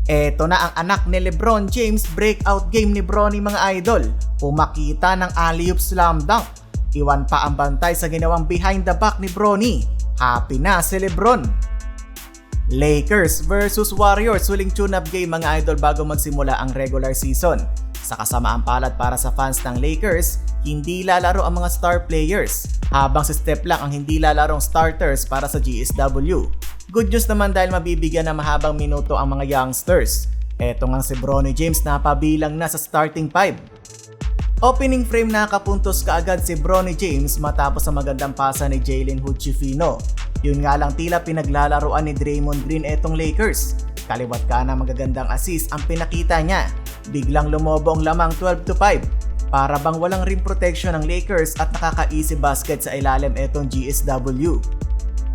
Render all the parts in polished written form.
Eto na ang anak ni LeBron James, breakout game ni Bronny mga idol. Pumakita ng alley-oop slam dunk. Iwan pa ang bantay sa ginawang behind the back ni Bronny. Happy na si LeBron. Lakers versus Warriors, huling tune-up game mga idol bago magsimula ang regular season. Sa kasamaang palad para sa fans ng Lakers, hindi lalaro ang mga star players, habang si Steph lang ang hindi lalarong starters para sa GSW. Good news naman dahil mabibigyan ng mahabang minuto ang mga youngsters. Eto nga si Bronny James na pabilang na sa starting 5. Opening frame nakapuntos kaagad si Bronny James matapos ang magandang pasa ni Jalen Hood-Schifino. Yun nga lang tila pinaglalaroan ni Draymond Green etong Lakers. Kaliwat ka na magagandang assist ang pinakita niya. Biglang lumobo ang lamang 12-5. Para bang walang rim protection ng Lakers at nakaka-easy basket sa ilalim etong GSW.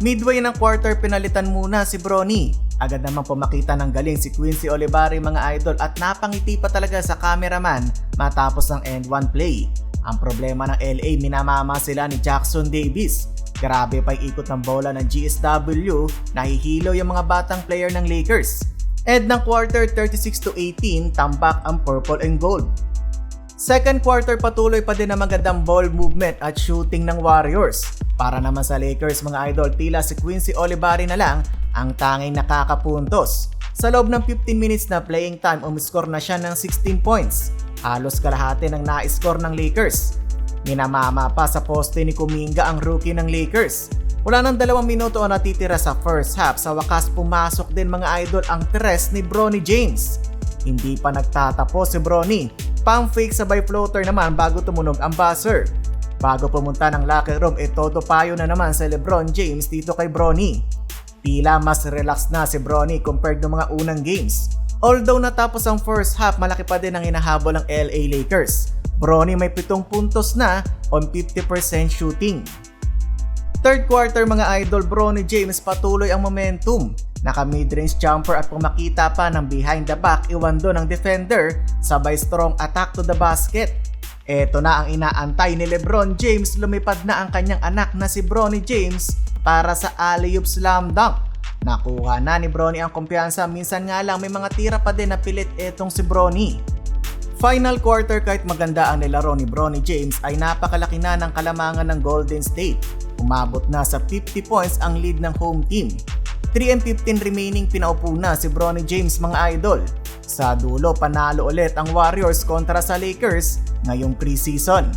Midway ng quarter pinalitan muna si Bronny. Agad namang pumakita ng galing si Quincy Olivari mga idol at napangiti pa talaga sa cameraman matapos ng end 1 play. Ang problema ng LA, minamama sila ni Jackson Davis. Grabe pa ikot ng bola ng GSW, nahihilo yung mga batang player ng Lakers. End ng quarter 36-18, tambak ang purple and gold. Second quarter patuloy pa din ang magandang ball movement at shooting ng Warriors. Para naman sa Lakers mga idol, tila si Quincy Olivari na lang ang tanging nakakapuntos. Sa loob ng 15 minutes na playing time, umiscore na siya ng 16 points. Halos kalahati ng na-score ng Lakers. Minamama pa sa poste ni Kuminga ang rookie ng Lakers. Wala nang 2 minuto ang natitira sa first half, sa wakas pumasok din mga idol ang tres ni Bronny James. Hindi pa nagtatapos si Bronny. Pump fake sabay floater naman bago tumunog ang buzzer. Bago pumunta ng locker room, todo payo na naman si LeBron James dito kay Bronny. Tila mas relax na si Bronny compared ng mga unang games. Although natapos ang first half, malaki pa din ang hinahabol ng LA Lakers. Bronny may 7 puntos na on 50% shooting. Third quarter mga idol, Bronny James patuloy ang momentum. Naka mid-range jumper at pumakita pa ng behind the back, iwan doon ng defender, sabay strong attack to the basket. Eto na ang inaantay ni LeBron James, lumipad na ang kanyang anak na si Bronny James para sa alley-oop slam dunk. Nakuha na ni Bronny ang kumpiyansa, minsan nga lang may mga tira pa din na pilit etong si Bronny. Final quarter, kahit maganda ang nilaro ni Bronny James ay napakalaki na ng kalamangan ng Golden State. Umabot na sa 50 points ang lead ng home team. 3:15 remaining, pinaupo na si Bronny James mga idol. Sa dulo, panalo ulit ang Warriors kontra sa Lakers ngayong preseason.